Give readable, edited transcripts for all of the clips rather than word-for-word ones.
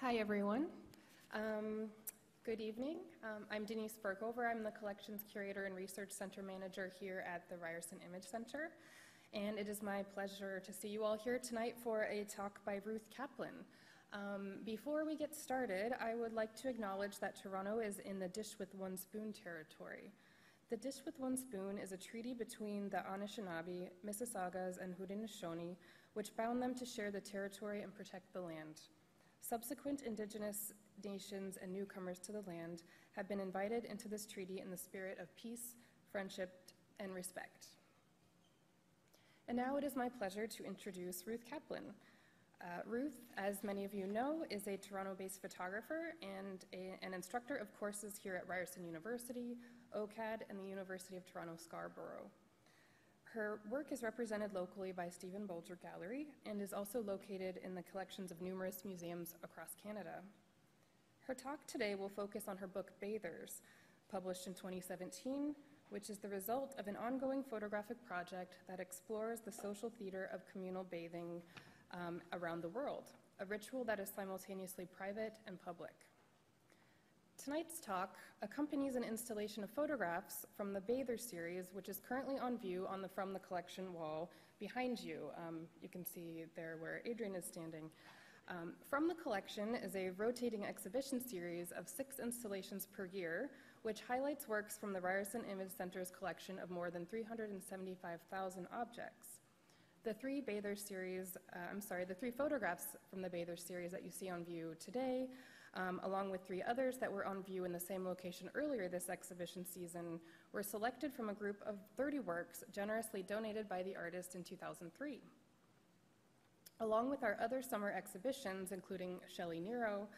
Hi, everyone. Good evening. I'm Denise Bergover. I'm the Collections Curator and Research Center Manager here at the Ryerson Image Centre. And it is my pleasure to see you all here tonight for a talk by Ruth Kaplan. Before we get started, I would like to acknowledge that Toronto is in the Dish with One Spoon territory. The Dish with One Spoon is a treaty between the Anishinaabe, Mississaugas, and Haudenosaunee, which bound them to share the territory and protect the land. Subsequent Indigenous nations and newcomers to the land have been invited into this treaty in the spirit of peace, friendship, and respect. And now it is my pleasure to introduce Ruth Kaplan. Ruth, as many of you know, is a Toronto-based photographer and an instructor of courses here at Ryerson University, OCAD, and the University of Toronto Scarborough. Her work is represented locally by Stephen Bolger Gallery and is also located in the collections of numerous museums across Canada. Her talk today will focus on her book Bathers, published in 2017, which is the result of an ongoing photographic project that explores the social theater of communal bathing around the world, a ritual that is simultaneously private and public. Tonight's talk accompanies an installation of photographs from the Bathers series, which is currently on view on the From the Collection wall behind you. You can see there where Adrian is standing. From the Collection is a rotating exhibition series of 6 installations per year, which highlights works from the Ryerson Image Centre's collection of more than 375,000 objects. The three photographs from the Bathers series that you see on view today, along with 3 others that were on view in the same location earlier this exhibition season, were selected from a group of 30 works generously donated by the artist in 2003. Along with our other summer exhibitions, including Shelley Nero,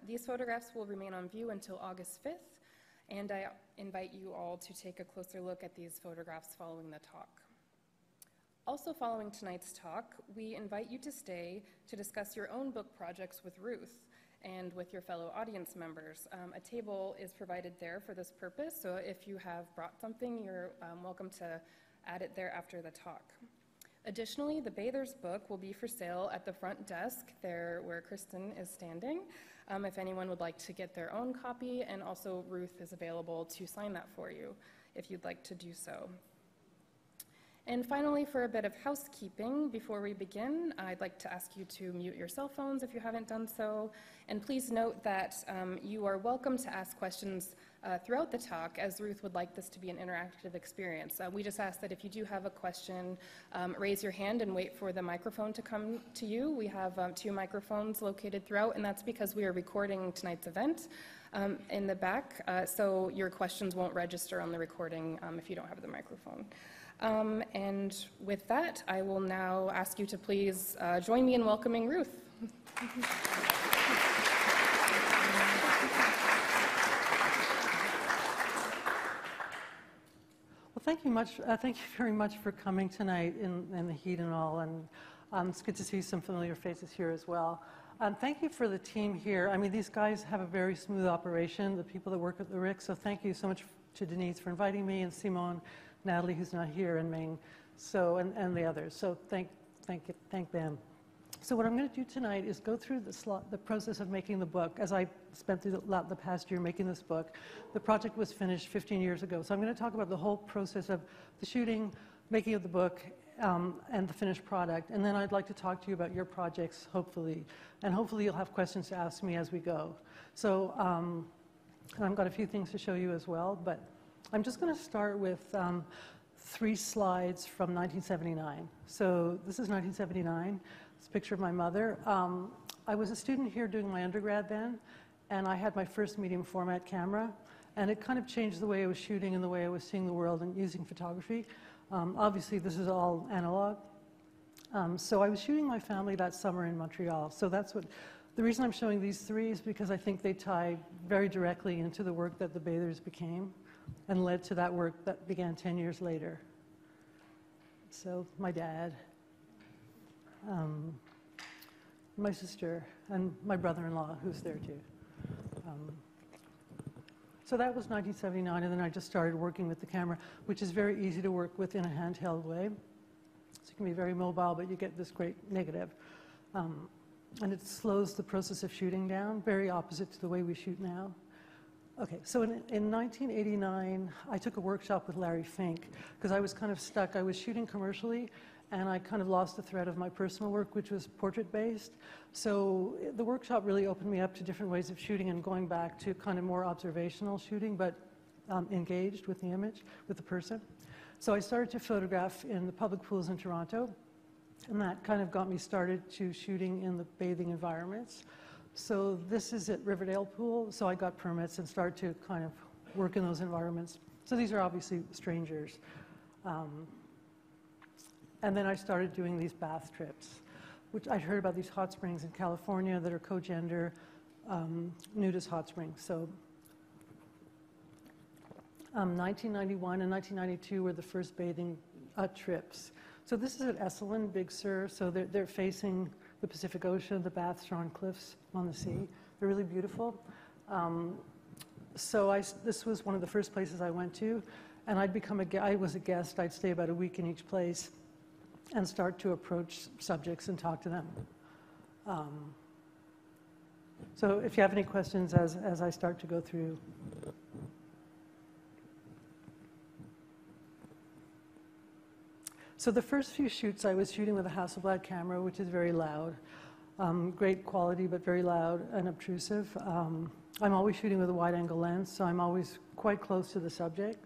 these photographs will remain on view until August 5th, and I invite you all to take a closer look at these photographs following the talk. Also following tonight's talk, we invite you to stay to discuss your own book projects with Ruth and with your fellow audience members. A table is provided there for this purpose, so if you have brought something, you're welcome to add it there after the talk. Additionally, the Bathers book will be for sale at the front desk there where Kristen is standing, if anyone would like to get their own copy, and also Ruth is available to sign that for you if you'd like to do so. And finally, for a bit of housekeeping, before we begin, I'd like to ask you to mute your cell phones if you haven't done so. And please note that you are welcome to ask questions throughout the talk, as Ruth would like this to be an interactive experience. We just ask that if you do have a question, raise your hand and wait for the microphone to come to you. We have 2 microphones located throughout, and that's because we are recording tonight's event in the back, so your questions won't register on the recording if you don't have the microphone. And with that, I will now ask you to please join me in welcoming Ruth. Well, thank you very much for coming tonight in the heat and all, and it's good to see some familiar faces here as well. Thank you for the team here. I mean, these guys have a very smooth operation, the people that work at the RIC, so thank you so much to Denise for inviting me, and Simone, Natalie, who's not here, and Ming, so, and the others. So thank them. So what I'm going to do tonight is go through the process of making the book. As I spent through the past year making this book, the project was finished 15 years ago. So I'm going to talk about the whole process of the shooting, making of the book, and the finished product. And then I'd like to talk to you about your projects, hopefully. And hopefully you'll have questions to ask me as we go. So and I've got a few things to show you as well, but I'm just going to start with 3 slides from 1979. So this is 1979. It's a picture of my mother. I was a student here doing my undergrad then, and I had my first medium format camera, and it kind of changed the way I was shooting and the way I was seeing the world and using photography. Obviously, this is all analog. So I was shooting my family that summer in Montreal. So that's what, the reason I'm showing these 3 is because I think they tie very directly into the work that the Bathers became and led to that work that began 10 years later. So my dad, my sister, and my brother-in-law, who's there too. So that was 1979, and then I just started working with the camera, which is very easy to work with in a handheld way. So you can be very mobile, but you get this great negative. and it slows the process of shooting down, very opposite to the way we shoot now. Okay, so in 1989, I took a workshop with Larry Fink because I was kind of stuck. I was shooting commercially, and I kind of lost the thread of my personal work, which was portrait-based. So the workshop really opened me up to different ways of shooting and going back to kind of more observational shooting, but engaged with the image, with the person. So I started to photograph in the public pools in Toronto, and that kind of got me started to shooting in the bathing environments. So this is at Riverdale Pool, so I got permits and started to kind of work in those environments. So these are obviously strangers. And then I started doing these bath trips, which I'd heard about these hot springs in California that are co-gender, nudist hot springs. So 1991 and 1992 were the first bathing trips. So this is at Esalen, Big Sur, so they're facing the Pacific Ocean, the baths are on cliffs on the sea. They're really beautiful. This was one of the first places I went to, and I was a guest. I'd stay about a week in each place and start to approach subjects and talk to them. So if you have any questions as I start to go through. So the first few shoots I was shooting with a Hasselblad camera, which is very loud. Great quality, but very loud and obtrusive. I'm always shooting with a wide-angle lens, so I'm always quite close to the subject.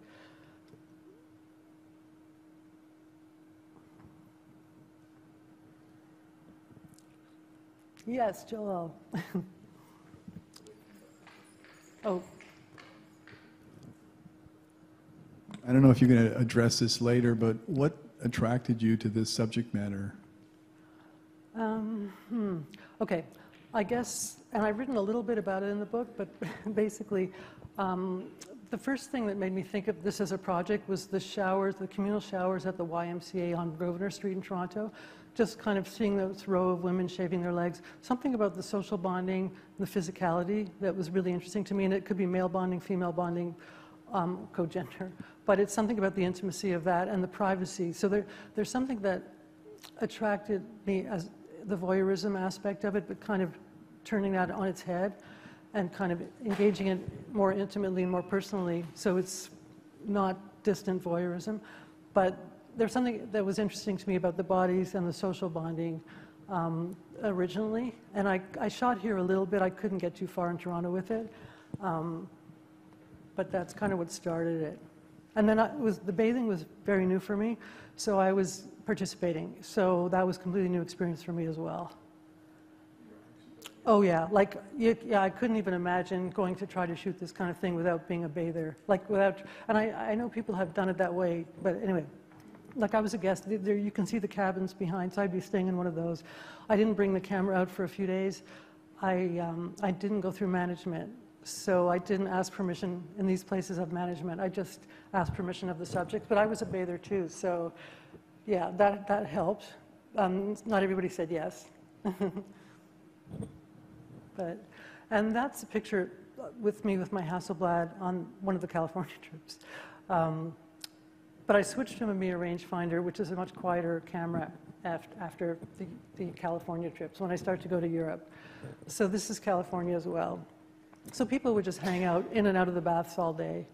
Yes, Joel. Oh. I don't know if you're going to address this later, but what attracted you to this subject matter? Okay, I guess, and I've written a little bit about it in the book, but basically, the first thing that made me think of this as a project was the showers, the communal showers at the YMCA on Grosvenor Street in Toronto. Just kind of seeing this row of women shaving their legs. Something about the social bonding, the physicality that was really interesting to me, and it could be male bonding, female bonding, co-gender. But it's something about the intimacy of that and the privacy. So there's something that attracted me as the voyeurism aspect of it, but kind of turning that on its head and kind of engaging it more intimately and more personally. So it's not distant voyeurism, but there's something that was interesting to me about the bodies and the social bonding originally. And I shot here a little bit. I couldn't get too far in Toronto with it. But that's kind of what started it. And then the bathing was very new for me, so I was participating. So that was a completely new experience for me as well. Oh yeah, yeah, I couldn't even imagine going to try to shoot this kind of thing without being a bather. And I know people have done it that way, but anyway, I was a guest. There you can see the cabins behind, so I'd be staying in one of those. I didn't bring the camera out for a few days. I didn't go through management. So I didn't ask permission in these places of management. I just asked permission of the subject, but I was a bather too. So yeah, that helped. Not everybody said yes. And that's a picture with me with my Hasselblad on one of the California trips. But I switched to a Mamiya rangefinder, which is a much quieter camera after the California trips, when I started to go to Europe. So this is California as well. So people would just hang out in and out of the baths all day.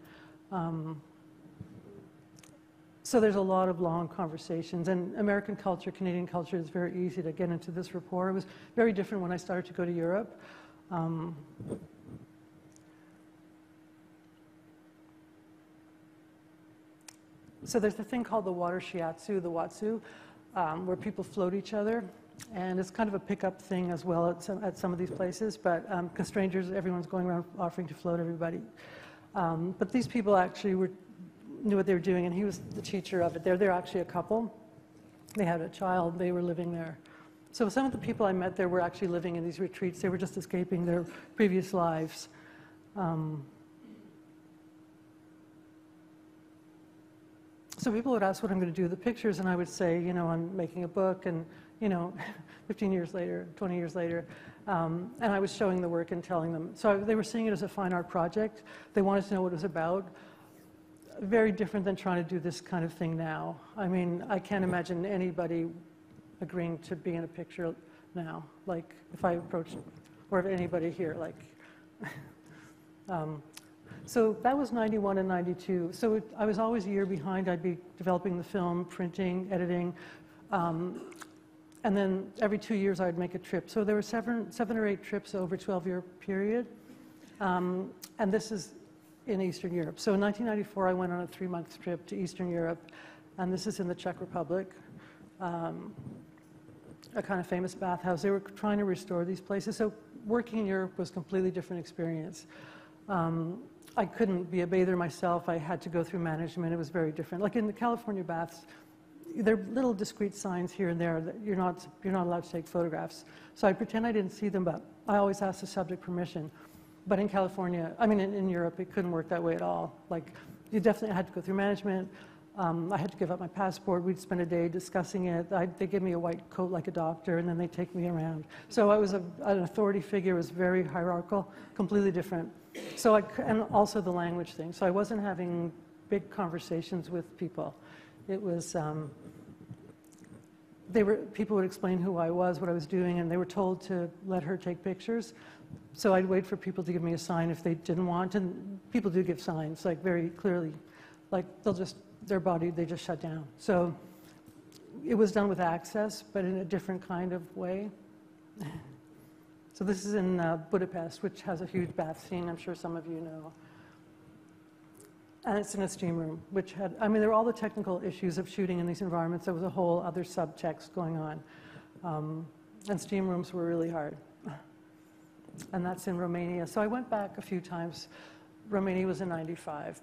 So there's a lot of long conversations. And American culture, Canadian culture is very easy to get into this rapport. It was very different when I started to go to Europe. So there's a thing called the water shiatsu, the watsu, where people float each other. And it's kind of a pickup thing as well at some of these places, but because strangers, everyone's going around offering to float everybody. But these people actually knew what they were doing, and he was the teacher of it. They're actually a couple. They had a child. They were living there. So some of the people I met there were actually living in these retreats. They were just escaping their previous lives. So people would ask what I'm going to do with the pictures, and I would say, I'm making a book, and 15 years later, 20 years later, and I was showing the work and telling them. So they were seeing it as a fine art project. They wanted to know what it was about. Very different than trying to do this kind of thing now. I mean, I can't imagine anybody agreeing to be in a picture now. Like if I approached, or if anybody here, like. So that was 91 and 92. So I was always a year behind. I'd be developing the film, printing, editing, and then every 2 years I'd make a trip. So there were seven or eight trips over a 12-year period, and this is in Eastern Europe. So in 1994 I went on a 3-month trip to Eastern Europe, and this is in the Czech Republic, a kind of famous bathhouse. They were trying to restore these places. So working in Europe was a completely different experience. I couldn't be a bather myself. I had to go through management. It was very different. Like in the California baths, there are little discreet signs here and there that you're not allowed to take photographs. So I pretend I didn't see them, but I always asked the subject permission. But in California, I mean in Europe, it couldn't work that way at all. Like you definitely had to go through management. I had to give up my passport. We'd spend a day discussing it. They give me a white coat like a doctor, and then they take me around. So I was an authority figure. It was very hierarchical, completely different. So and also the language thing. So I wasn't having big conversations with people. It was, people would explain who I was, what I was doing, and they were told to let her take pictures. So I'd wait for people to give me a sign if they didn't want, and people do give signs, like very clearly, like they just shut down. So it was done with access, but in a different kind of way. So this is in Budapest, which has a huge bath scene, I'm sure some of you know. And it's in a steam room, which had, I mean, there were all the technical issues of shooting in these environments. There was a whole other subtext going on. And steam rooms were really hard. And that's in Romania. So I went back a few times. Romania was in 95.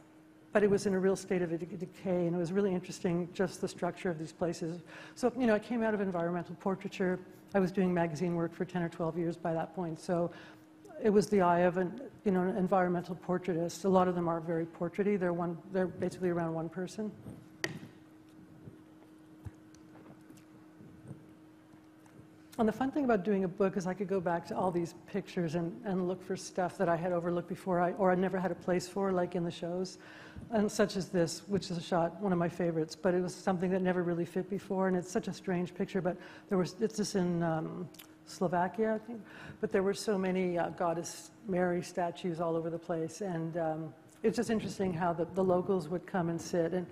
But it was in a real state of decay, and it was really interesting, just the structure of these places. So, I came out of environmental portraiture. I was doing magazine work for 10 or 12 years by that point. So it was the eye of an environmental portraitist. A lot of them are very portraity. They're basically around one person. And the fun thing about doing a book is I could go back to all these pictures and look for stuff that I had overlooked before, or I never had a place for, like in the shows. And such as this, which is a shot, one of my favorites, but it was something that never really fit before, and it's such a strange picture, but it's just in Slovakia, I think, but there were so many Goddess Mary statues all over the place, and it's just interesting how the locals would come and sit, and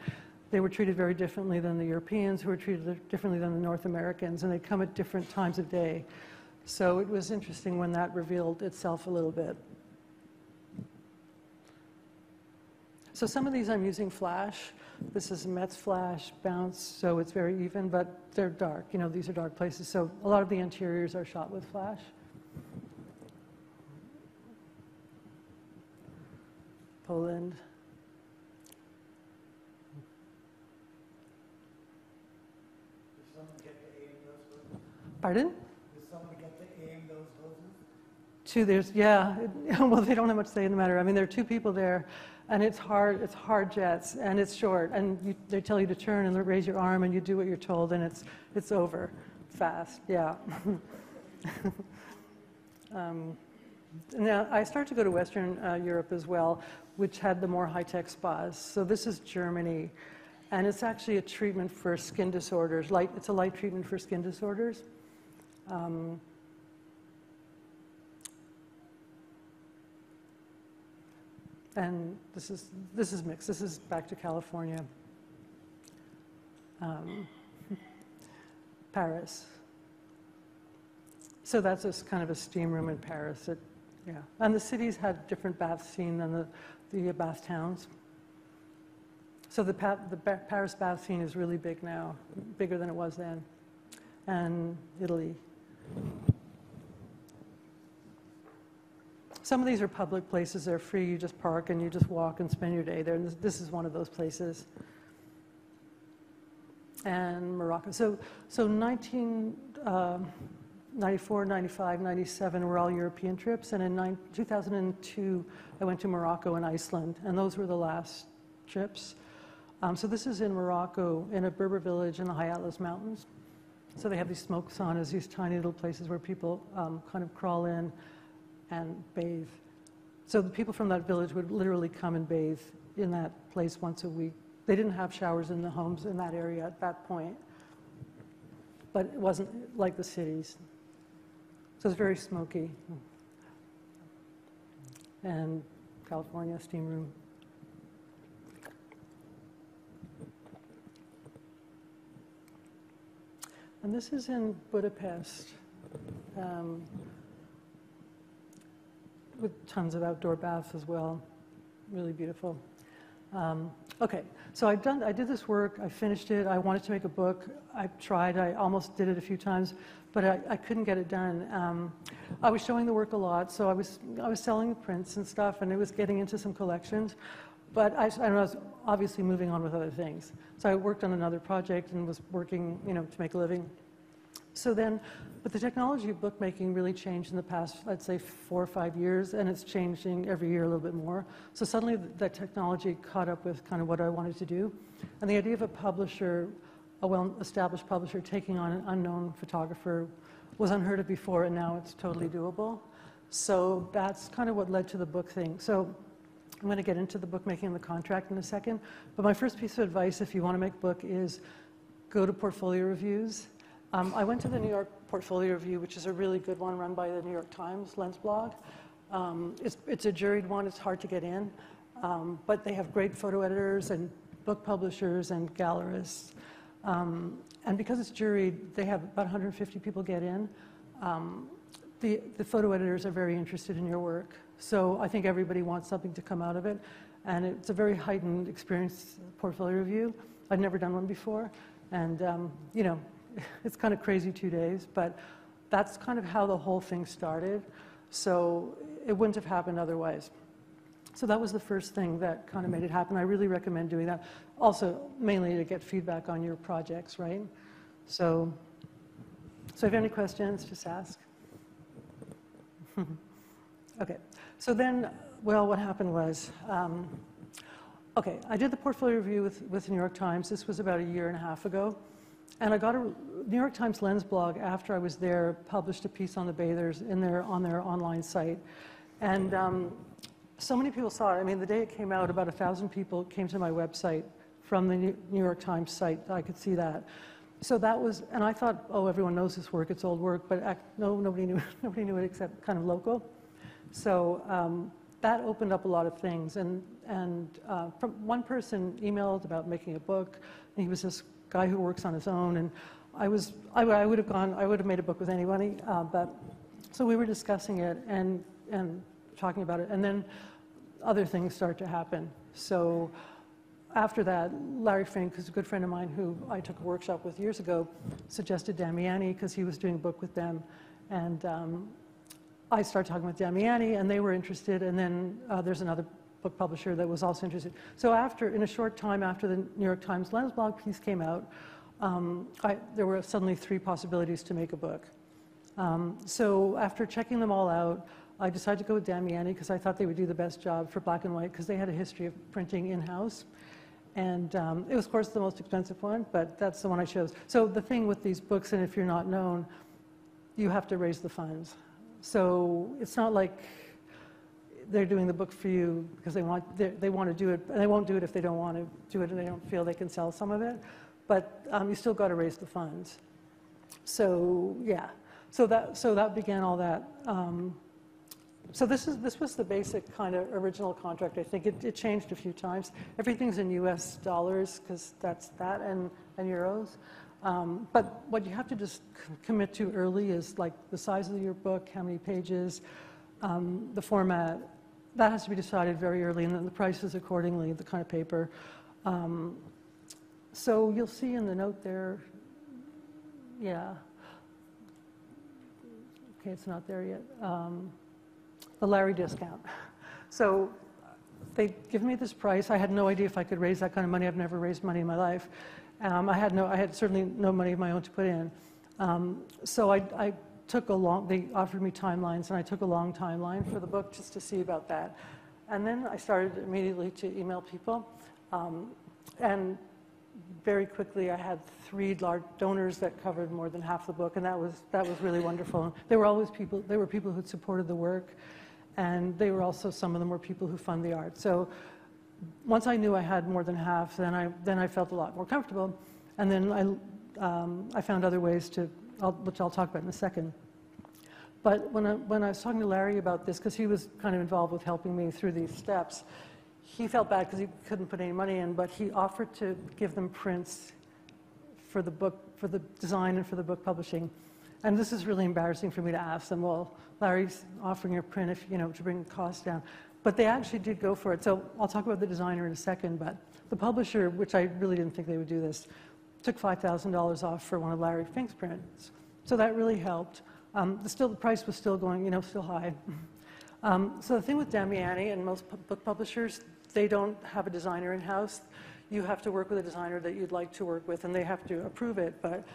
they were treated very differently than the Europeans, who were treated differently than the North Americans, and they'd come at different times of day. So it was interesting when that revealed itself a little bit. So some of these I'm using flash. This is Metz flash, bounce, so it's very even, but they're dark. These are dark places, so a lot of the interiors are shot with flash. Poland. Did someone get to aim those hoses? Pardon? Did someone get to aim those hoses? Well, they don't have much say in the matter. I mean, there are two people there, and it's hard jets, and it's short, and they tell you to turn and raise your arm, and you do what you're told, and it's over fast, yeah. Now, I started to go to Western Europe as well, which had the more high-tech spas. So this is Germany, and it's actually a treatment for skin disorders. It's a light treatment for skin disorders. And this is mixed. This is back to California. Paris. So that's just kind of a steam room in Paris. Yeah. And the cities had different bath scene than the bath towns. So the Paris bath scene is really big now, bigger than it was then. And Italy. Some of these are public places. They're free. You just park and you just walk and spend your day there. And this is one of those places. And Morocco. So 1994, 95, 97 were all European trips. And in 2002, I went to Morocco and Iceland. And those were the last trips. So this is in Morocco, in a Berber village in the High Atlas Mountains. So they have these smoke saunas, these tiny little places where people kind of crawl in and bathe. So the people from that village would literally come and bathe in that place once a week. They didn't have showers in the homes in that area at that point, but it wasn't like the cities. So it's very smoky. And California steam room. And this is in Budapest, with tons of outdoor baths as well. Really beautiful. Okay, so I did this work, I finished it, I wanted to make a book. I tried, I almost did it a few times, but I couldn't get it done. I was showing the work a lot, so I was selling the prints and stuff, and it was getting into some collections, but I was obviously moving on with other things. So I worked on another project and was working, to make a living. So then, but the technology of bookmaking really changed in the past, I'd say 4 or 5 years, and it's changing every year a little bit more. So suddenly that technology caught up with kind of what I wanted to do. And the idea of a publisher, a well-established publisher, taking on an unknown photographer was unheard of before, and now it's totally doable. So that's kind of what led to the book thing. So I'm going to get into the bookmaking and the contract in a second. But my first piece of advice, if you want to make a book, is go to portfolio reviews. I went to the New York Portfolio Review, which is a really good one run by the New York Times Lens blog. It's a juried one, it's hard to get in, but they have great photo editors and book publishers and gallerists. And because it's juried, they have about 150 people get in. The photo editors are very interested in your work, so I think everybody wants something to come out of it. And it's a very heightened experience, portfolio review. I'd never done one before, and it's kind of crazy 2 days, but that's kind of how the whole thing started. So it wouldn't have happened otherwise. So that was the first thing that kind of made it happen. I really recommend doing that. Also, mainly to get feedback on your projects, right? So if you have any questions, just ask. Okay, so then, well, what happened was, okay, I did the portfolio review with the New York Times. This was about 1.5 years ago. And I got a New York Times Lens blog after I was there, published a piece on the bathers on their online site. And so many people saw it. I mean, the day it came out, about 1,000 people came to my website from the New York Times site. I could see that. So that was, and I thought, oh, everyone knows this work, it's old work, but no, nobody knew it except kind of local. So that opened up a lot of things. And from one person emailed about making a book, and he was this guy who works on his own, and I would have made a book with anybody, but so we were discussing it and talking about it, and then other things started to happen. So after that, Larry Fink, who's a good friend of mine who I took a workshop with years ago, suggested Damiani because he was doing a book with them, and I started talking with Damiani, and they were interested, and then there's another book publisher that was also interested. So in a short time after the New York Times Lens blog piece came out, there were suddenly 3 possibilities to make a book. So after checking them all out, I decided to go with Damiani because I thought they would do the best job for black and white because they had a history of printing in-house. And it was, of course, the most expensive one, but that's the one I chose. So the thing with these books, and if you're not known, you have to raise the funds. So it's not like they're doing the book for you because they want to do it, and they won't do it if they don't want to do it and they don't feel they can sell some of it. But you still got to raise the funds. So yeah, so that began all that. So this was the basic kind of original contract. I think it changed a few times. Everything's in U.S. dollars because that's that and euros. But what you have to just commit to early is like the size of your book, how many pages, the format. That has to be decided very early, and then the prices accordingly, the kind of paper. So you'll see in the note there, yeah. Okay, it's not there yet. The Larry discount. So they give me this price. I had no idea if I could raise that kind of money. I've never raised money in my life. I had certainly no money of my own to put in. So I took they offered me timelines, and I took a long timeline for the book just to see about that. And then I started immediately to email people. And very quickly I had 3 large donors that covered more than half the book, and that was really wonderful. They were people who supported the work, and they were also, some of them were people who fund the art. So once I knew I had more than half, then I felt a lot more comfortable. And then I found other ways which I'll talk about in a second. But when I was talking to Larry about this, because he was kind of involved with helping me through these steps, he felt bad because he couldn't put any money in, but he offered to give them prints for the book, for the design and for the book publishing. And this is really embarrassing for me to ask them, well, Larry's offering a print if, you know, to bring the cost down. But they actually did go for it. So I'll talk about the designer in a second, but the publisher, which I really didn't think they would do this, took $5,000 off for one of Larry Fink's prints. So that really helped. The price was still going, you know, still high. So the thing with Damiani and most book publishers, they don't have a designer in-house. You have to work with a designer that you'd like to work with, and they have to approve it. But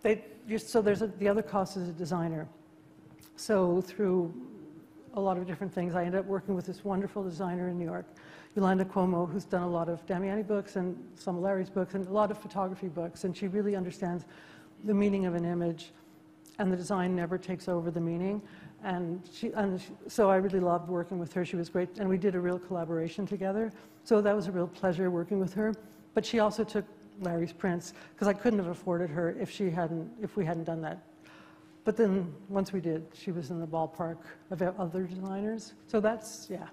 the other cost is a designer. So through a lot of different things, I ended up working with this wonderful designer in New York, Yolanda Cuomo, who's done a lot of Damiani books and some of Larry's books and a lot of photography books, and she really understands the meaning of an image, and the design never takes over the meaning. So I really loved working with her. She was great, and we did a real collaboration together. So that was a real pleasure working with her. But she also took Larry's prints, because I couldn't have afforded her if we hadn't done that. But then once we did, she was in the ballpark of other designers. So that's, yeah.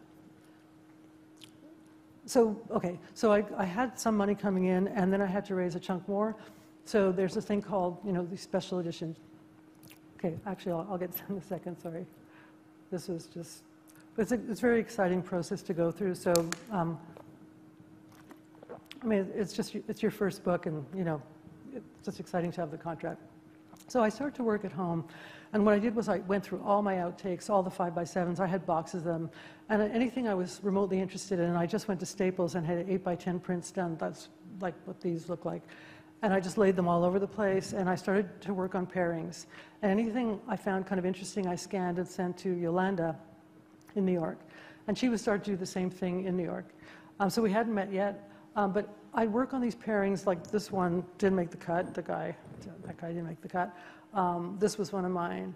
So, okay, so I had some money coming in, and then I had to raise a chunk more. So there's a thing called, you know, the special edition. Okay, actually, I'll get to that in a second, sorry. This was just, it's a very exciting process to go through. So, I mean, it's your first book, and, you know, it's just exciting to have the contract. So I started to work at home, and what I did was I went through all my outtakes, all the 5x7s. I had boxes of them, and anything I was remotely interested in, I just went to Staples and had 8x10 prints done. That's like what these look like. And I just laid them all over the place, and I started to work on pairings. And anything I found kind of interesting, I scanned and sent to Yolanda in New York. And she would start to do the same thing in New York. So we hadn't met yet, but I'd work on these pairings, like this one didn't make the cut, that guy didn't make the cut. This was one of mine.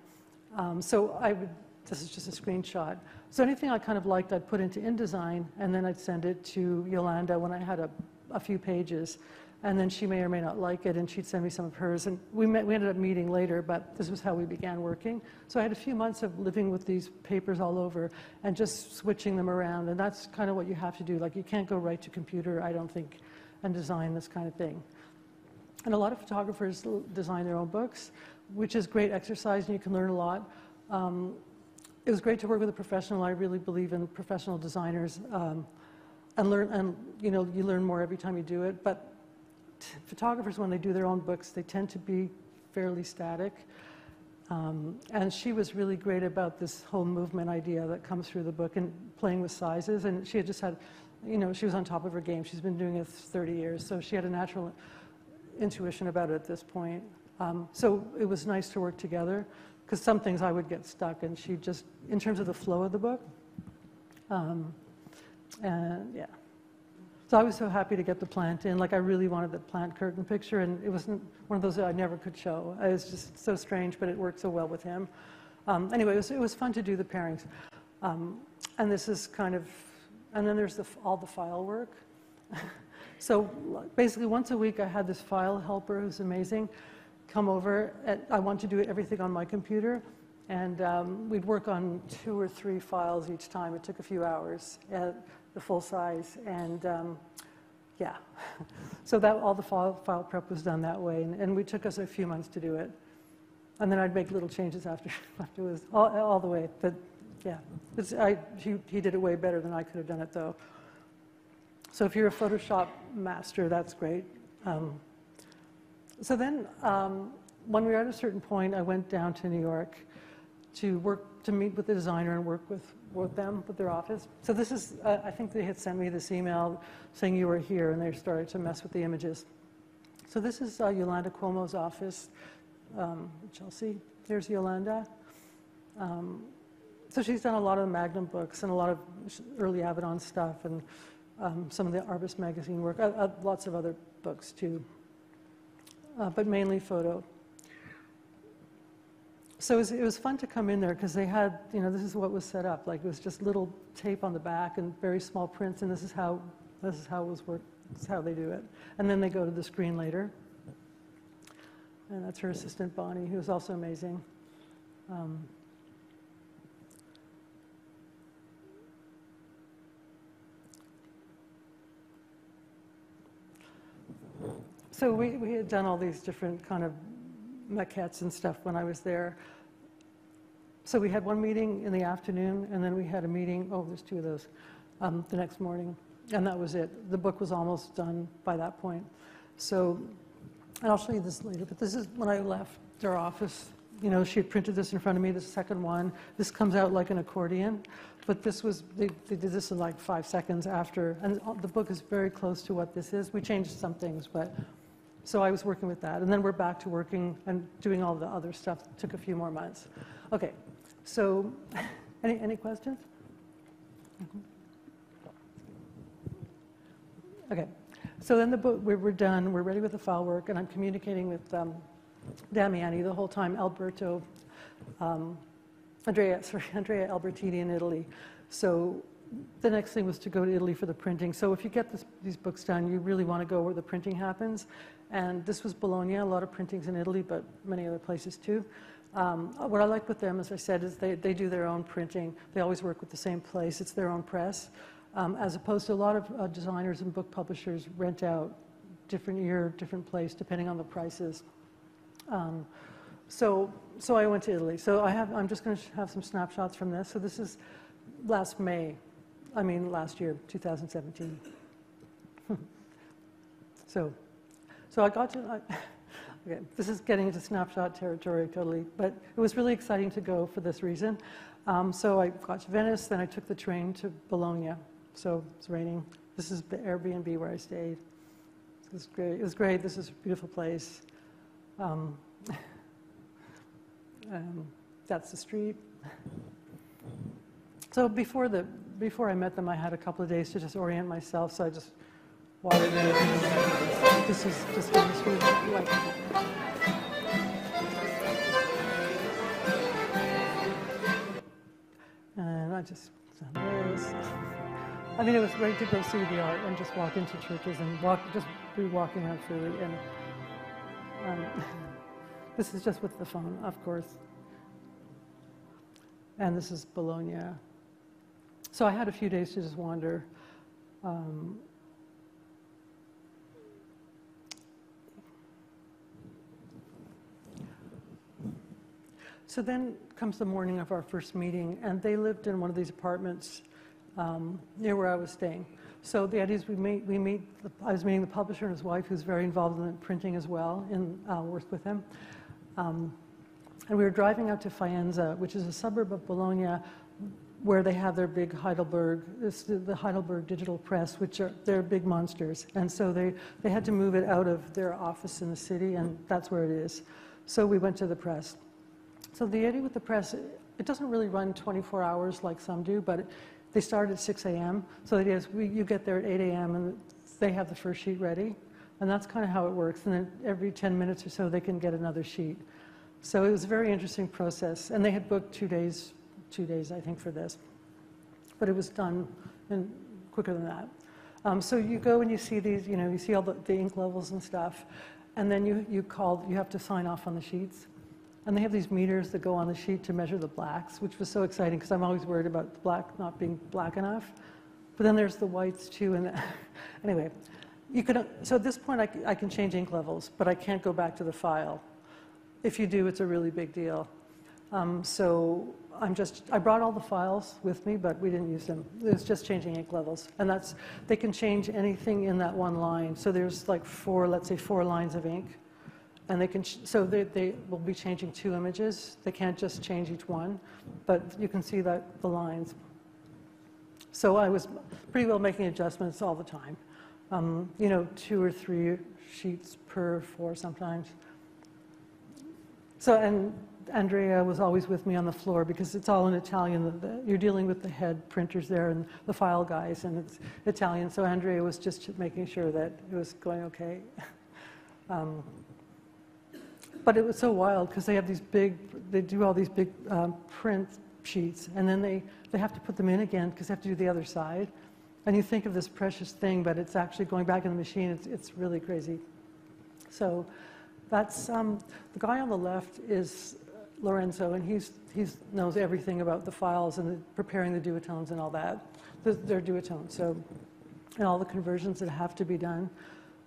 This is just a screenshot. So anything I kind of liked, I'd put into InDesign, and then I'd send it to Yolanda when I had a few pages. And then she may or may not like it, and she'd send me some of hers. And we ended up meeting later, but this was how we began working. So I had a few months of living with these papers all over and just switching them around. And that's kind of what you have to do. Like, you can't go right to computer, I don't think, and design this kind of thing. And a lot of photographers design their own books, which is great exercise, and you can learn a lot. It was great to work with a professional. I really believe in professional designers, and you know, you learn more every time you do it. But photographers, when they do their own books, they tend to be fairly static. And she was really great about this whole movement idea that comes through the book and playing with sizes. And she had just had, you know, she was on top of her game. She's been doing it 30 years, so she had a natural intuition about it at this point. So it was nice to work together, because some things I would get stuck, and she just, in terms of the flow of the book, and yeah. So I was so happy to get the plant in. Like, I really wanted the plant curtain picture, and it wasn't one of those that I never could show. It was just so strange, but it worked so well with him. Anyway, it was fun to do the pairings. And this is kind of, and then there's all the file work. So basically, once a week, I had this file helper who's amazing come over. I want to do everything on my computer, and we'd work on 2 or 3 files each time. It took a few hours. The full size, and yeah. So that all the file prep was done that way, and it took us a few months to do it. And then I'd make little changes afterwards, all the way. But yeah, he did it way better than I could have done it, though. So if you're a Photoshop master, that's great. So then, when we were at a certain point, I went down to New York to meet with the designer and work with them, with their office. So this is, I think they had sent me this email saying you were here, and they started to mess with the images. So this is Yolanda Cuomo's office, Chelsea. There's Yolanda. So she's done a lot of the Magnum books and a lot of early Avedon stuff, and some of the Arbus magazine work, lots of other books too, but mainly photo. So it was fun to come in there, because they had, you know, this is what was set up. Like, it was just little tape on the back and very small prints, and this is how it was worked. This is how they do it. And then they go to the screen later. And that's her assistant, Bonnie, who's also amazing. So we had done all these different kind of maquettes and stuff when I was there. So we had one meeting in the afternoon, and then we had a meeting, oh, there's two of those, the next morning. And that was it. The book was almost done by that point. So, and I'll show you this later, but this is when I left their office. You know, she had printed this in front of me, the second one. This comes out like an accordion, but this was, they did this in like 5 seconds after, and the book is very close to what this is. We changed some things, but, so I was working with that. And then we're back to working and doing all the other stuff. It took a few more months. Okay, so, any questions? Okay, so then the book, we're done, we're ready with the file work, and I'm communicating with Damiani the whole time, Andrea Albertini in Italy. So the next thing was to go to Italy for the printing. So if you get these books done, you really want to go where the printing happens. And this was Bologna, a lot of printings in Italy, but many other places too. What I like with them, as I said, is they do their own printing. They always work with the same place. It's their own press. As opposed to a lot of designers and book publishers rent out different year, different place, depending on the prices. So I went to Italy. So I'm just going to have some snapshots from this. So this is last year, 2017. So I got to, okay, this is getting into snapshot territory totally, but it was really exciting to go for this reason. So I got to Venice, then I took the train to Bologna. So it's raining. This is the Airbnb where I stayed. It was great. It was great. This is a beautiful place. That's the street. So before I met them, I had a couple of days to just orient myself. So I just walked in. This is just on the street. And I just there it is. I mean, it was great to go see the art and just walk into churches and just be walking around freely. And this is just with the phone, of course. And this is Bologna. So I had a few days to just wander. So then comes the morning of our first meeting, and they lived in one of these apartments near where I was staying. So the idea is I was meeting the publisher and his wife, who's very involved in printing as well, and worked with him. And we were driving out to Faenza, which is a suburb of Bologna, where they have their big Heidelberg, the Heidelberg Digital Press, they're big monsters. And so they had to move it out of their office in the city, and that's where it is. So we went to the press. So the idea with the press, it doesn't really run 24 hours like some do, but they start at 6 a.m. So the idea is you get there at 8 a.m. and they have the first sheet ready. And that's kind of how it works. And then every 10 minutes or so, they can get another sheet. So it was a very interesting process. And they had booked 2 days, I think, for this. But it was done quicker than that. So you go and you see these, you see all the ink levels and stuff. And then you have to sign off on the sheets. And they have these meters that go on the sheet to measure the blacks, which was so exciting because I'm always worried about the black not being black enough. But then there's the whites too. And anyway, so at this point I can change ink levels, but I can't go back to the file. If you do, it's a really big deal. So I brought all the files with me, but we didn't use them. It was just changing ink levels. And they can change anything in that one line. So there's like let's say four lines of ink. And they will be changing 2 images. They can't just change each one, but you can see the lines. So I was pretty well making adjustments all the time. 2 or 3 sheets per 4 sometimes. So, and Andrea was always with me on the floor because it's all in Italian. You're dealing with the head printers there and the file guys, and it's Italian. So Andrea was just making sure that it was going okay. But it was so wild because they do all these big print sheets, and then they have to put them in again because they have to do the other side. And you think of this precious thing, but it's actually going back in the machine. It's really crazy. So that's the guy on the left is Lorenzo, and he knows everything about the files and preparing the duotones and all that. They're duotones, so and all the conversions that have to be done.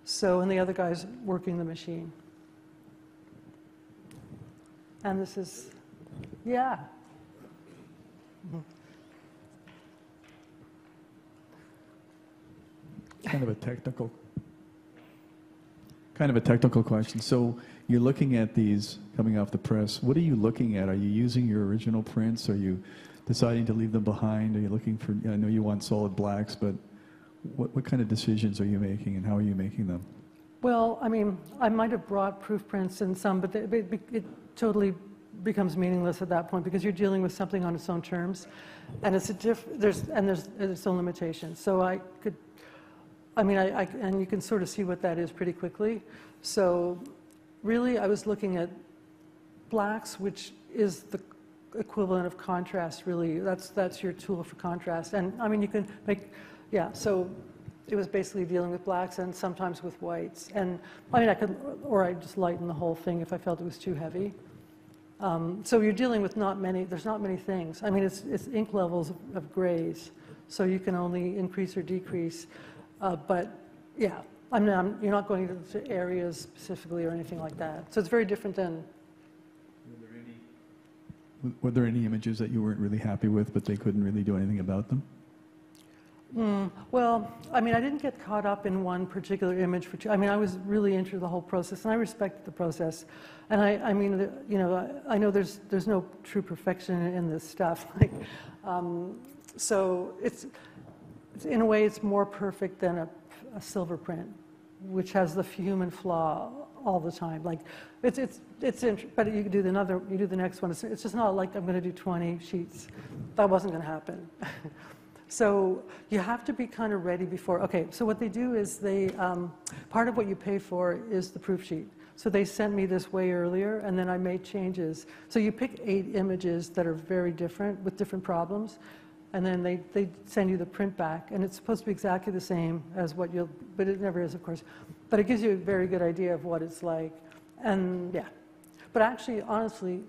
So, and the other guy's working the machine. And this is, yeah. Kind of a technical question. So you're looking at these coming off the press. What are you looking at? Are you using your original prints? Are you deciding to leave them behind? Are you looking for, I know you want solid blacks, but what kind of decisions are you making and how are you making them? Well, I mean, I might have brought proof prints in some, but it totally becomes meaningless at that point because you're dealing with something on its own terms, and there's its own limitations. So and you can sort of see what that is pretty quickly. So really, I was looking at blacks, which is the equivalent of contrast, really. That's your tool for contrast. And I mean, you can make, yeah, so it was basically dealing with blacks and sometimes with whites. And I mean, I'd just lighten the whole thing if I felt it was too heavy. So you're dealing with there's not many things. I mean, it's ink levels of grays, so you can only increase or decrease. But yeah, you're not going into areas specifically or anything like that. So it's very different than. Were there any images that you weren't really happy with, but they couldn't really do anything about them? Well, I mean, I didn't get caught up in one particular image I mean, I was really into the whole process, and I respected the process. And I mean, you know, I know there's no true perfection in this stuff. So it's in a way, it's more perfect than a silver print, which has the human flaw all the time. Like, but you do the next one. It's just not like I'm going to do 20 sheets. That wasn't going to happen. So you have to be kind of ready before. Okay, so what they do is part of what you pay for is the proof sheet. So they sent me this way earlier, and then I made changes. So you pick 8 images that are very different with different problems, and then they send you the print back, and it's supposed to be exactly the same as but it never is, of course. But it gives you a very good idea of what it's like. And yeah, but actually, honestly,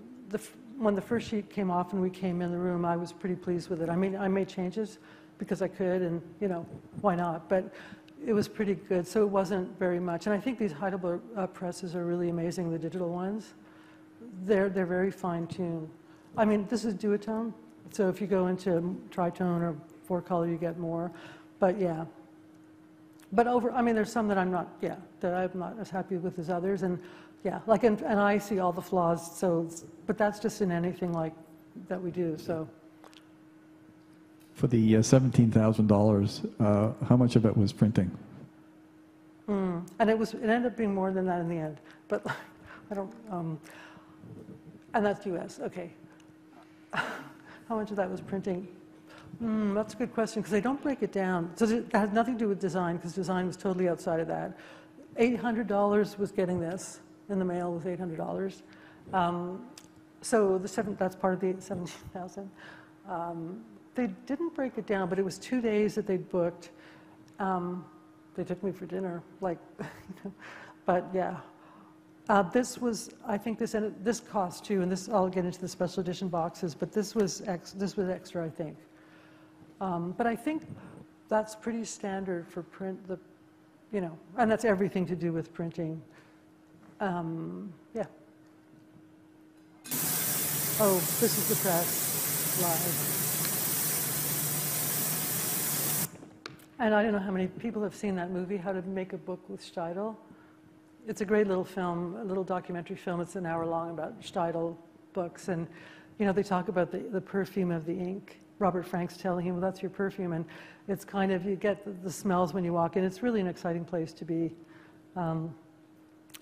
when the first sheet came off and we came in the room, I was pretty pleased with it. I mean, I made changes because I could, and you know, why not? But it was pretty good, so it wasn't very much. And I think these Heidelberg presses are really amazing, the digital ones. They're very fine-tuned. I mean, this is duotone, so if you go into tritone or 4-color, you get more. But yeah. But I mean, there's some that I'm not as happy with as others, and yeah, like, and I see all the flaws, so, but that's just in anything like that we do, so. For the $17,000, how much of it was printing? And it ended up being more than that in the end, but I don't, and that's US, okay. How much of that was printing? That's a good question, because they don't break it down. So it has nothing to do with design, because design was totally outside of that. $800 was getting this in the mail, was $800. So that's part of the 17,000. They didn't break it down, but it was 2 days that they'd booked. They took me for dinner, like, but yeah. This was, I think this cost too, and this, I'll get into the special edition boxes, but this was extra, I think. But I think that's pretty standard for print, you know, and that's everything to do with printing. Yeah. Oh, this is the press live. And I don't know how many people have seen that movie, How to Make a Book with Steidl. It's a great little film, a little documentary film. It's an hour long about Steidl books. And, you know, they talk about the perfume of the ink. Robert Frank's telling him, well, that's your perfume. And it's kind of, you get the smells when you walk in. It's really an exciting place to be. And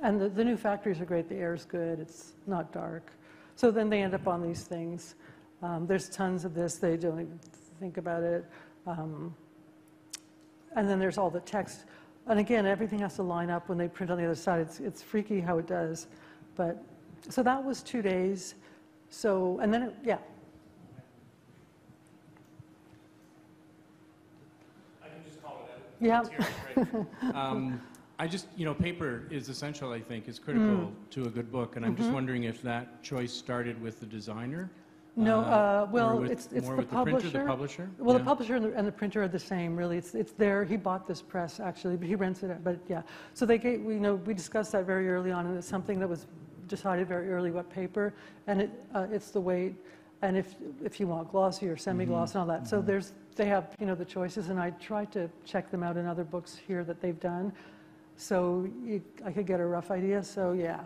the new factories are great. The air's good. It's not dark. So then they end up on these things. There's tons of this. They don't even think about it. And then there's all the text. And again, everything has to line up when they print on the other side. It's freaky how it does. But, so that was 2 days. So, and then, yeah. I can just call it out. Yeah. I just, you know, paper is essential, I think, is critical to a good book. And I'm just wondering if that choice started with the designer No, Or well, with- it's more the with the printer, publisher. the publisher? Well, Yeah. the publisher and the printer are the same, really. It's there. He bought this press, actually, but he rents it. But yeah, so they gave, we discussed that very early on, and it's something that was decided very early, what paper, and it's the weight, and if you want glossy or semi-gloss and all that. So they have, the choices, and I tried to check them out in other books here that they've done, so I could get a rough idea. So yeah,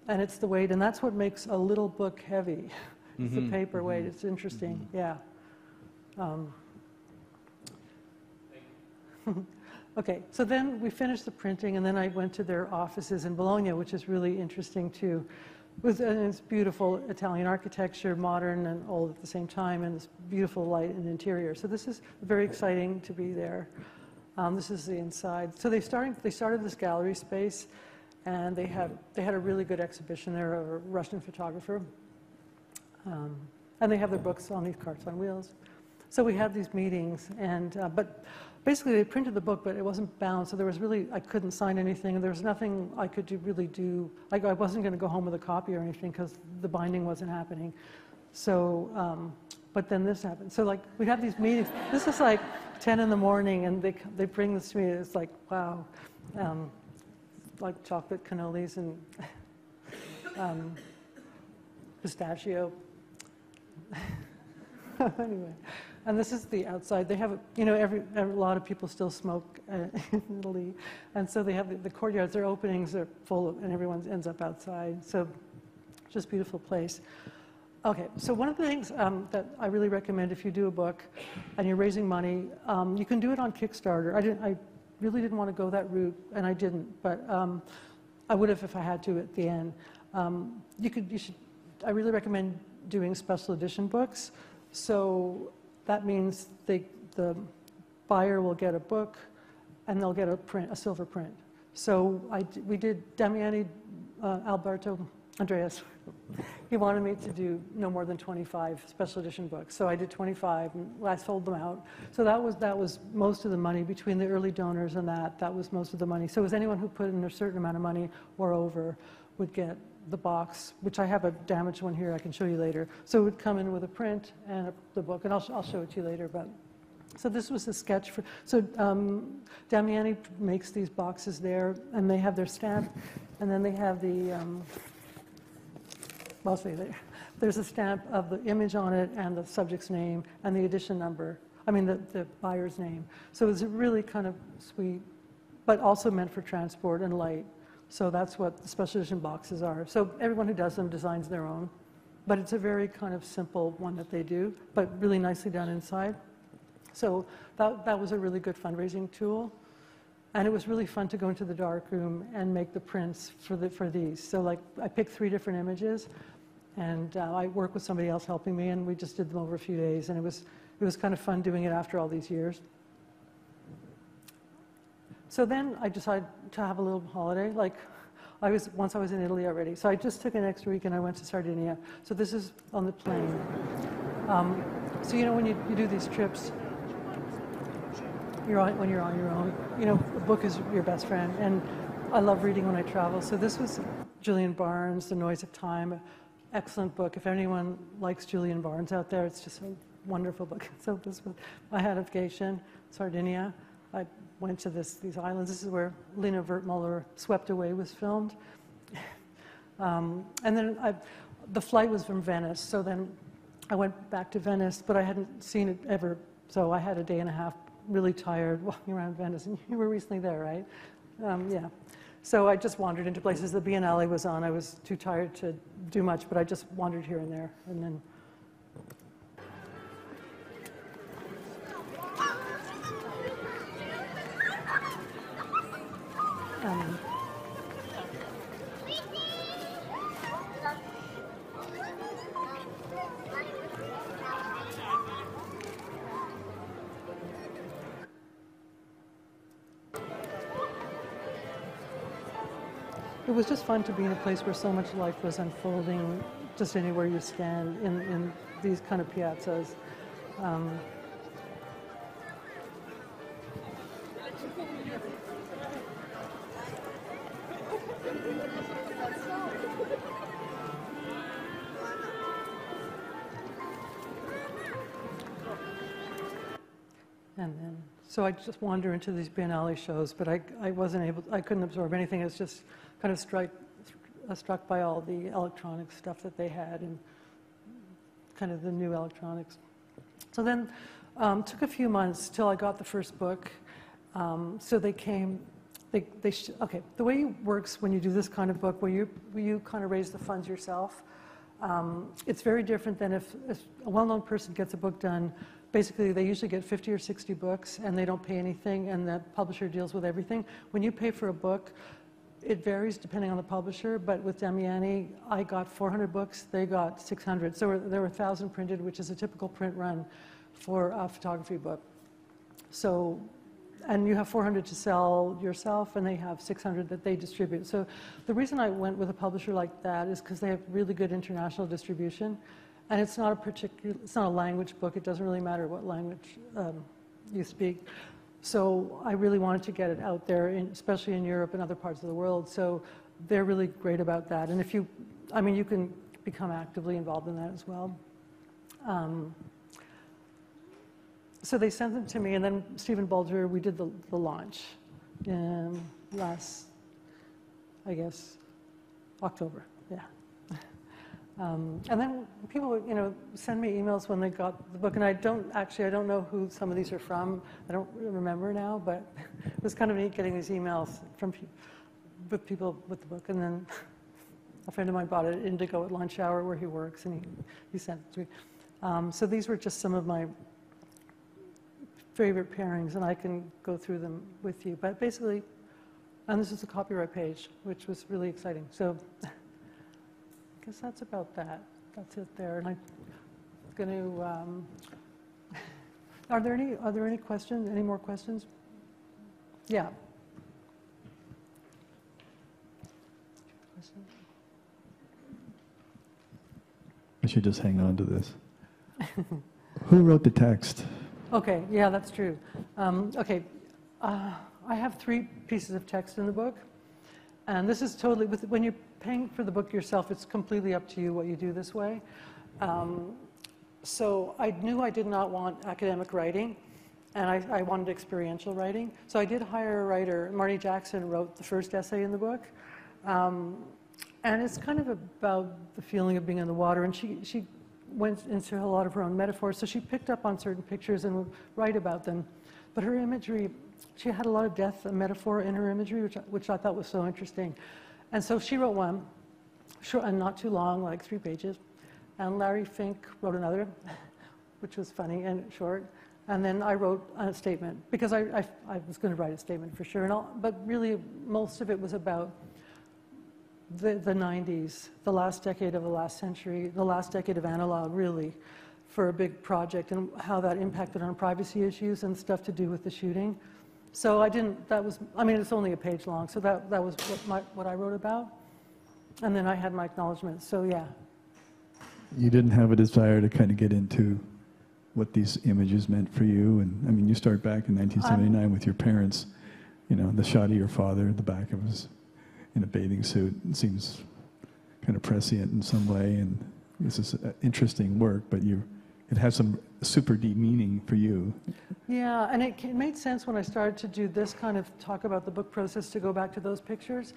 and it's the weight, and that's what makes a little book heavy. It's the paper weight. It's interesting. Yeah. Okay, so then we finished the printing, and then I went to their offices in Bologna, which is really interesting too. And it's beautiful Italian architecture, modern and old at the same time, and this beautiful light and interior. So this is very exciting to be there. This is the inside. So they started this gallery space, and they had a really good exhibition there of a Russian photographer. And they have their books on these carts on wheels. So we had these meetings, and but basically they printed the book, but it wasn't bound, so I couldn't sign anything, and there was nothing I could really do. Like, I wasn't going to go home with a copy or anything because the binding wasn't happening. So, but then this happened. So like, we'd have these meetings. This is like 10 in the morning, and they bring this to me. It's like, wow, like chocolate cannolis and pistachio. Anyway, and this is the outside. They have, a lot of people still smoke in Italy, and so they have the courtyards. Their openings are full, and everyone ends up outside. So, just beautiful place. Okay, so one of the things that I really recommend if you do a book and you're raising money, you can do it on Kickstarter. I really didn't want to go that route, and I didn't, but I would have if I had to at the end. I really recommend doing special edition books. So that means the buyer will get a book, and they'll get a silver print. So we did Damiani, Alberto, Andreas. He wanted me to do no more than 25 special edition books. So I did 25, and I sold them out. So that was most of the money between the early donors and that was most of the money. So it was anyone who put in a certain amount of money or over would get the box, which I have a damaged one here I can show you later. So it would come in with a print and the book, and I'll show it to you later. But so this was a sketch for. So Damiani makes these boxes there, and they have their stamp, and then they have the. I'll show you later. There's a stamp of the image on it and the subject's name and the edition number. I mean the buyer's name. So it's really kind of sweet, but also meant for transport and light. So that's what the special edition boxes are. So everyone who does them designs their own. But it's a very kind of simple one that they do, but really nicely done inside. So that was a really good fundraising tool. And it was really fun to go into the darkroom and make the prints for these. So like I picked 3 different images, and I worked with somebody else helping me, and we just did them over a few days. And it was kind of fun doing it after all these years. So then I decided to have a little holiday. Like once I was in Italy already. So I just took an extra week and I went to Sardinia. So this is on the plane. So when you do these trips, when you're on your own, a book is your best friend. And I love reading when I travel. So this was Julian Barnes, The Noise of Time. Excellent book. If anyone likes Julian Barnes out there, it's just a wonderful book. So I had a vacation, Sardinia. I went to these islands. This is where Lena Wertmuller Swept Away was filmed. And then the flight was from Venice, so then I went back to Venice, but I hadn't seen it ever, so I had a day and a half really tired walking around Venice, and you were recently there, right? Yeah. So I just wandered into places. The Biennale was on. I was too tired to do much, but I just wandered here and there, and then it was just fun to be in a place where so much life was unfolding just anywhere you stand in these kind of piazzas. So I just wander into these Biennale shows, but I wasn't able, I couldn't absorb anything. I was just kind of struck by all the electronic stuff that they had and kind of the new electronics. So then took a few months till I got the first book. So they came, okay, the way it works when you do this kind of book, where you kind of raise the funds yourself, it's very different than if a well-known person gets a book done. Basically, they usually get 50 or 60 books, and they don't pay anything, and the publisher deals with everything. When you pay for a book, it varies depending on the publisher, but with Damiani, I got 400 books, they got 600. So there were 1,000 printed, which is a typical print run for a photography book. So, and you have 400 to sell yourself, and they have 600 that they distribute. So the reason I went with a publisher like that is because they have really good international distribution. And it's not a language book. It doesn't really matter what language you speak. So I really wanted to get it out there, especially in Europe and other parts of the world. So they're really great about that. And if you, I mean, you can become actively involved in that as well. So they sent them to me, and then Stephen Bulger, we did the launch in last, I guess, October, yeah. And then people would, send me emails when they got the book, and I don't know who some of these are from. I don't remember now, but it was kind of neat getting these emails from people with the book. And then a friend of mine bought it at Indigo at lunch hour where he works, and he sent it to me. So these were just some of my favorite pairings, and I can go through them with you. But basically, and this is a copyright page, which was really exciting. So I guess that's about that. That's it there. And I'm going to. Are there any questions? Any more questions? Yeah. I should just hang on to this. Who wrote the text? Okay, yeah, that's true. Okay, I have 3 pieces of text in the book, and this is totally, when you're paying for the book yourself, it's completely up to you what you do this way. So I knew I did not want academic writing, and I wanted experiential writing. So I did hire a writer. Marnie Jackson wrote the first essay in the book, and it's kind of about the feeling of being in the water, and she went into a lot of her own metaphors, so she picked up on certain pictures and would write about them. But her imagery, she had a lot of death and metaphor in her imagery, which I thought was so interesting. And so she wrote one, short and not too long, like 3 pages. And Larry Fink wrote another, which was funny and short. And then I wrote a statement, because I was going to write a statement for sure. But really, most of it was about the 90s, the last decade of the last century, the last decade of analog, really, for a big project, and how that impacted on privacy issues and stuff to do with the shooting. So it's only a page long, so that was what I wrote about. And then I had my acknowledgments, so yeah. You didn't have a desire to kind of get into what these images meant for you? And I mean, you start back in 1979 with your parents, the shot of your father at the back of his in a bathing suit. It seems kind of prescient in some way, and this is interesting work, but it has some super deep meaning for you. Yeah, and it made sense when I started to do this kind of talk about the book process to go back to those pictures.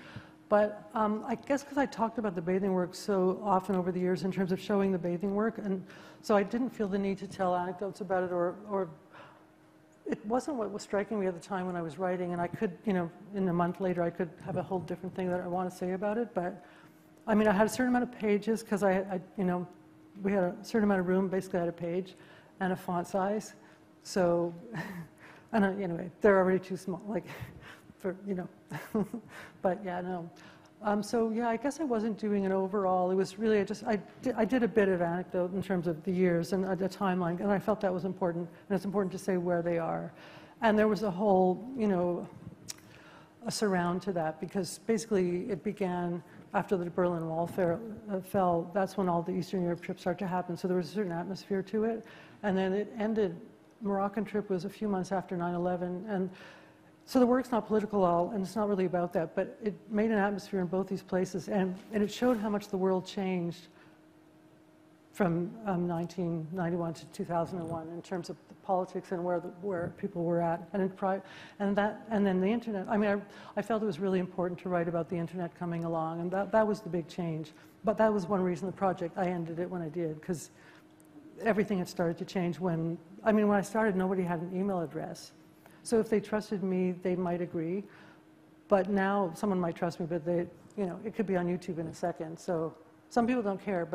But I guess because I talked about the bathing work so often over the years in terms of showing the bathing work, and so I didn't feel the need to tell anecdotes about it, or it wasn't what was striking me at the time when I was writing, and I could, in a month later, I could have a whole different thing that I want to say about it. But I mean, I had a certain amount of pages because we had a certain amount of room. Basically, I had a page and a font size. So, and anyway, they're already too small, like, for But yeah, no. So yeah, I guess I wasn't doing an overall. It was really I did a bit of anecdote in terms of the years and the timeline, and I felt that was important, and it's important to say where they are. And there was a whole, a surround to that, because basically it began after the Berlin Wall fell. That's when all the Eastern Europe trips started to happen. So there was a certain atmosphere to it, and then it ended. Moroccan trip was a few months after 9/11, and so the work's not political at all, and it's not really about that, but it made an atmosphere in both these places, and it showed how much the world changed from 1991 to 2001 in terms of the politics and where people were at, and then the internet. I mean, I felt it was really important to write about the internet coming along, and that was the big change. But that was one reason the project, I ended it when I did, because everything had started to change when I started, nobody had an email address. So if they trusted me, they might agree. But now someone might trust me, but it could be on YouTube in a second. So some people don't care,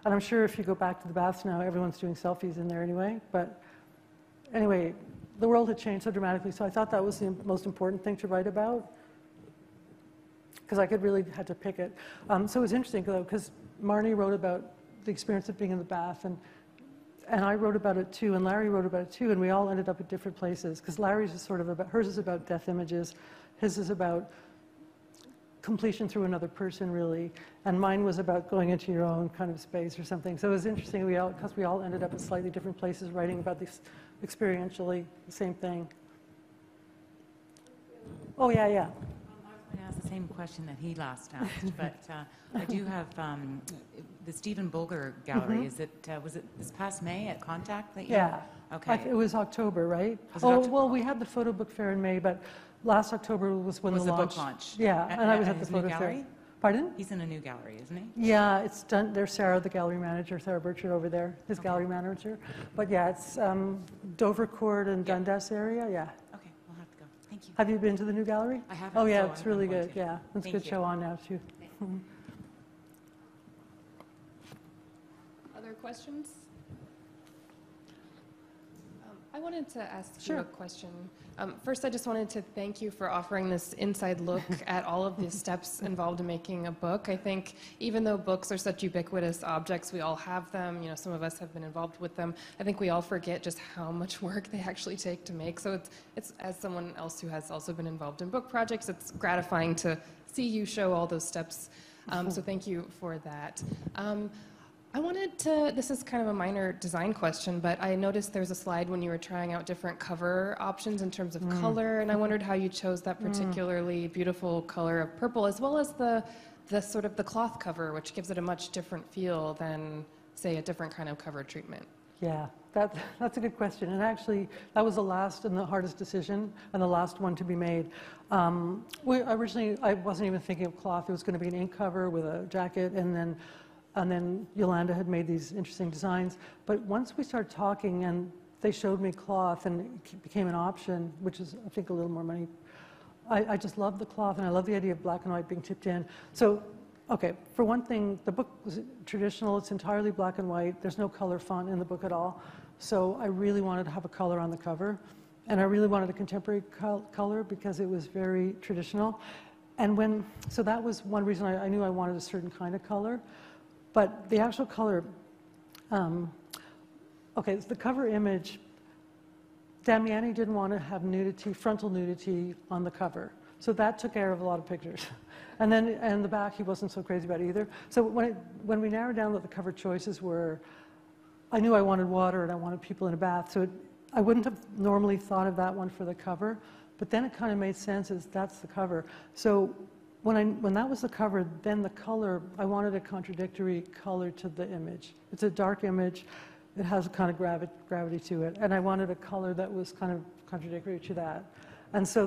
and I'm sure if you go back to the baths now, everyone's doing selfies in there anyway. But anyway, the world had changed so dramatically, so I thought that was the most important thing to write about, because I had to pick it. So it was interesting, though, because Marnie wrote about the experience of being in the bath, and I wrote about it too, and Larry wrote about it too, and we all ended up at different places, because Larry's is sort of about, hers is about death images, his is about completion through another person, really, and mine was about going into your own kind of space or something. So it was interesting, because we all ended up at slightly different places writing about this experientially, the same thing. Oh, yeah. I was going to ask the same question that he last asked, but I do have the Stephen Bulger Gallery. Was it this past May at Contact that you? Yeah. Okay. It was October, right? Was it October? Well, we had the photo book fair in May, but last October was when Was the the launch. book launch? Yeah, and I was at the his new photo fair. gallery? Pardon? He's in a new gallery, isn't he? Yeah, it's done. There's Sarah, the gallery manager, Sarah Burchard over there, his gallery manager. But yeah, it's Dovercourt and Dundas area, yeah. Okay, we'll have to go. Thank you. Have you been to the new gallery? I haven't. Oh yeah, so it's I'm really going good, to. yeah. It's a Thank good you. show on now, too. Other questions? I wanted to ask you Sure. a question. First, I just wanted to thank you for offering this inside look at all of the steps involved in making a book. I think even though books are such ubiquitous objects, we all have them, some of us have been involved with them. I think we all forget just how much work they actually take to make. So it's as someone else who has also been involved in book projects, it's gratifying to see you show all those steps. So thank you for that. I wanted to, this is kind of a minor design question, but I noticed there's a slide when you were trying out different cover options in terms of color, and I wondered how you chose that particularly beautiful color of purple, as well as the sort of the cloth cover, which gives it a much different feel than, say, a different kind of cover treatment. Yeah, that's a good question. And actually, that was the last and the hardest decision, and the last one to be made. Originally, I wasn't even thinking of cloth. It was going to be an ink cover with a jacket, and then Yolanda had made these interesting designs. But once we started talking and they showed me cloth and it became an option, which is, I think, a little more money, I just love the cloth and I love the idea of black and white being tipped in. So, okay, for one thing, the book was traditional. It's entirely black and white. There's no color font in the book at all. So I really wanted to have a color on the cover. And I really wanted a contemporary color because it was very traditional. And so that was one reason I knew I wanted a certain kind of color. But the actual color, okay, the cover image, Damiani didn't want to have nudity, frontal nudity on the cover. So that took care of a lot of pictures. And the back, he wasn't so crazy about either. So when we narrowed down what the cover choices were, I knew I wanted water and I wanted people in a bath. So I wouldn't have normally thought of that one for the cover, but then it kind of made sense as that's the cover. So when that was the cover, then the color, I wanted a contradictory color to the image. It's a dark image. It has a kind of gravity to it. And I wanted a color that was kind of contradictory to that. And so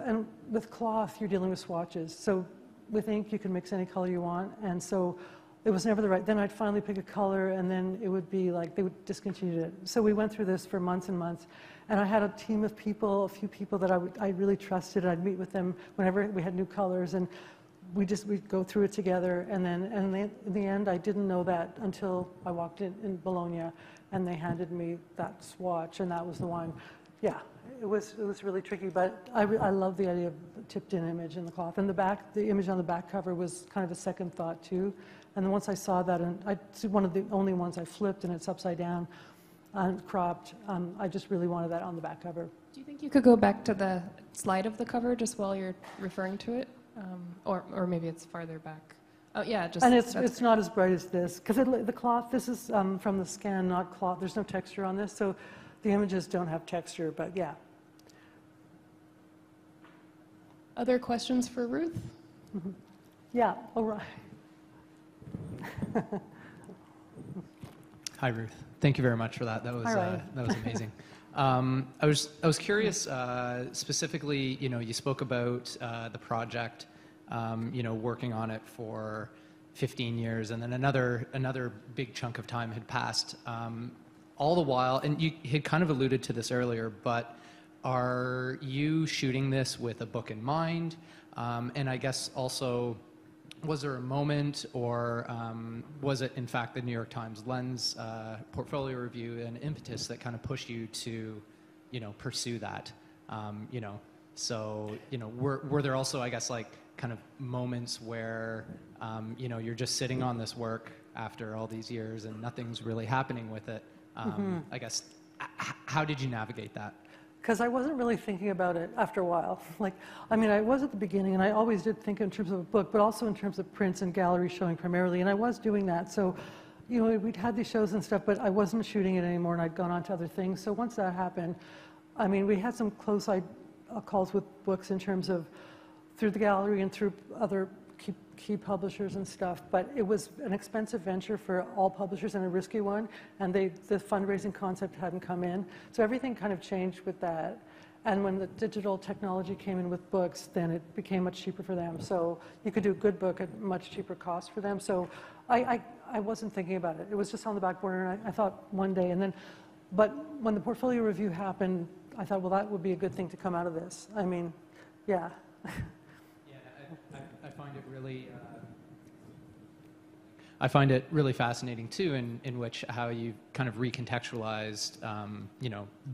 and with cloth, you're dealing with swatches. So with ink, you can mix any color you want. And so it was never the right, then I'd finally pick a color and then it would be like, they would discontinue it. So we went through this for months and months. And I had a team of people, a few people that I really trusted. I'd meet with them whenever we had new colors, and we'd go through it together. And then in the end, I didn't know that until I walked in Bologna, and they handed me that swatch, and that was the one. Yeah, it was really tricky, but I love the idea of the tipped-in image in the cloth. And the image on the back cover was kind of a second thought too. And then once I saw that, and it's one of the only ones I flipped, and it's upside down. Cropped. I just really wanted that on the back cover. Do you think you could go back to the slide of the cover just while you're referring to it? Or maybe it's farther back. Oh, yeah. And it's not as bright as this, because the cloth, this is from the scan, not cloth. There's no texture on this, so the images don't have texture, but yeah. Other questions for Ruth? Yeah, all right. Hi, Ruth. Thank you very much for that. That was Hi, Ryan. that was amazing. I was curious specifically. You spoke about the project. Working on it for 15 years, and then another big chunk of time had passed. All the while, and you had kind of alluded to this earlier, but are you shooting this with a book in mind? And I guess also, was there a moment, or was it in fact the New York Times Lens portfolio review and impetus that kind of pushed you to, pursue that? Were there also, I guess, like kind of moments where, you're just sitting on this work after all these years and nothing's really happening with it? I guess, how did you navigate that? Because I wasn't really thinking about it after a while. I was at the beginning, and I always did think in terms of a book, but also in terms of prints and gallery showing primarily, and I was doing that. So, we'd had these shows and stuff, but I wasn't shooting it anymore, and I'd gone on to other things. So once that happened, we had some close calls with books in terms of through the gallery and through other key publishers and stuff, but it was an expensive venture for all publishers and a risky one, and the fundraising concept hadn't come in. So everything kind of changed with that. And when the digital technology came in with books, then it became much cheaper for them. So you could do a good book at much cheaper cost for them. So I wasn't thinking about it. It was just on the back burner, and I thought one day, but when the portfolio review happened, I thought, well, that would be a good thing to come out of this. Yeah. I find it really fascinating too, in which how you kind of recontextualized,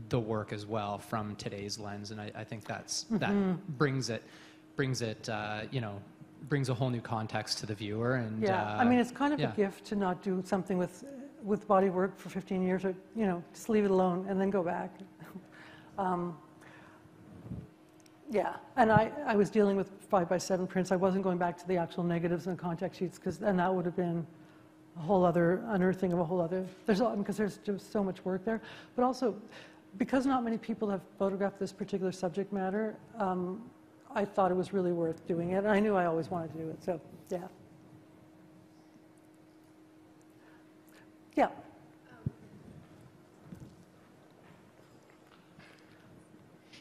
the work as well from today's lens, and I think that brings a whole new context to the viewer. And yeah, it's kind of a gift to not do something with body work for 15 years, or just leave it alone and then go back. Yeah, and I was dealing with 5x7 prints. I wasn't going back to the actual negatives and contact sheets, and that would have been a whole other unearthing of a whole other. Because there's just so much work there, but also because not many people have photographed this particular subject matter. I thought it was really worth doing it, and I knew I always wanted to do it. So yeah, yeah.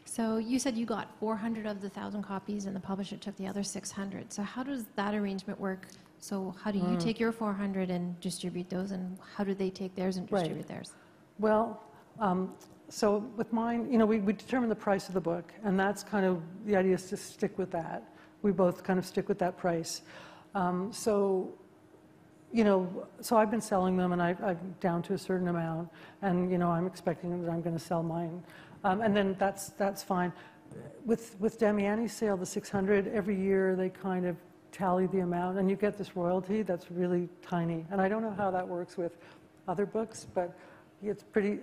So you said you got 400 of the 1,000 copies and the publisher took the other 600. So how does that arrangement work? So how do you take your 400 and distribute those, and how do they take theirs and distribute theirs? Well, so with mine, we determine the price of the book, and that's kind of, the idea is to stick with that. We both kind of stick with that price. So I've been selling them, and I'm down to a certain amount, and I'm expecting that I'm going to sell mine. And then that's fine. With Damiani's sale, the 600, every year they kind of tally the amount, and you get this royalty that's really tiny. And I don't know how that works with other books, but it's pretty.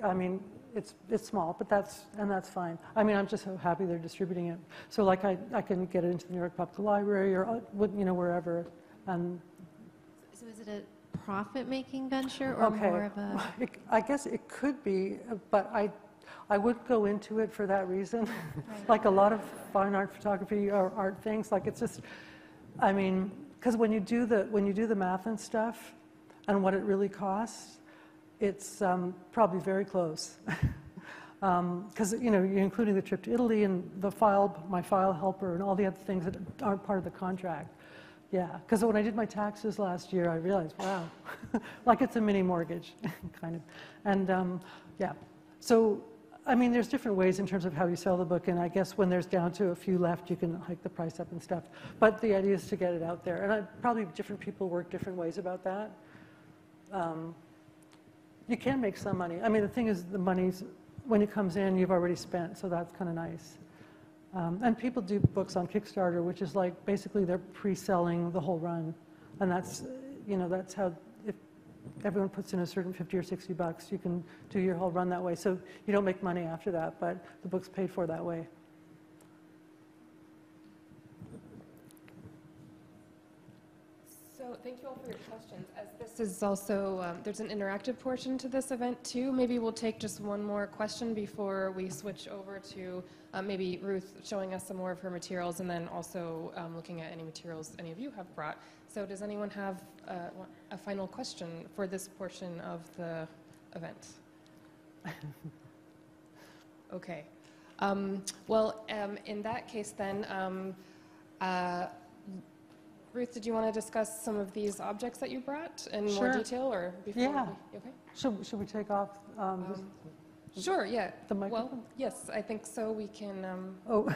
It's small, but that's fine. I'm just so happy they're distributing it. So I can get it into the New York Public Library or wherever. So is it a profit-making venture or more of a? I guess it could be, but I would go into it for that reason. Like a lot of fine art photography or art things, it's just, because when you do the math and stuff and what it really costs, it's probably very close. Because you're including the trip to Italy and my file helper and all the other things that aren't part of the contract. Yeah, because when I did my taxes last year, I realized, wow, it's a mini mortgage, kind of. And yeah, so there's different ways in terms of how you sell the book, and I guess when there's down to a few left, you can hike the price up and stuff. But the idea is to get it out there, and probably different people work different ways about that. You can make some money. The thing is, the money's, when it comes in, you've already spent, so that's kind of nice. And people do books on Kickstarter, which is basically they're pre-selling the whole run, and that's how, if everyone puts in a certain $50 or $60, you can do your whole run that way. So you don't make money after that, but the book's paid for that way. So thank you all for your questions. As this is also, there's an interactive portion to this event too. Maybe we'll take just one more question before we switch over to maybe Ruth showing us some more of her materials, and then also looking at any materials any of you have brought. So does anyone have a final question for this portion of the event? Okay. Well, in that case then, Ruth, did you want to discuss some of these objects that you brought in more Sure. detail, or before? Yeah. Okay. Should we take off Sure. Yeah. the microphone? Well, yes, I think so. We can. Oh,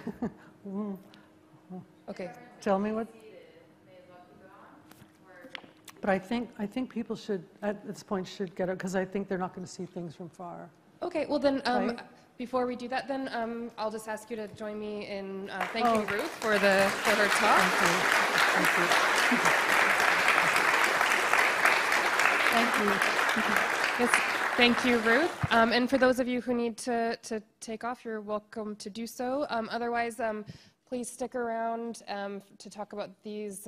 Okay. tell me what. But I think people should, at this point, should get it, because I think they're not going to see things from far. Okay. Well, then, Right. before we do that, then I'll just ask you to join me in Oh. thanking Ruth for her talk. Thank you. Yes, thank you, Ruth. And for those of you who need to take off, you're welcome to do so. Otherwise, please stick around to talk about these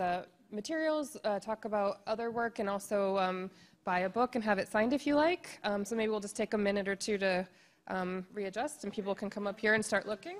materials, talk about other work, and also buy a book and have it signed if you like. So maybe we'll just take a minute or two to readjust, and people can come up here and start looking.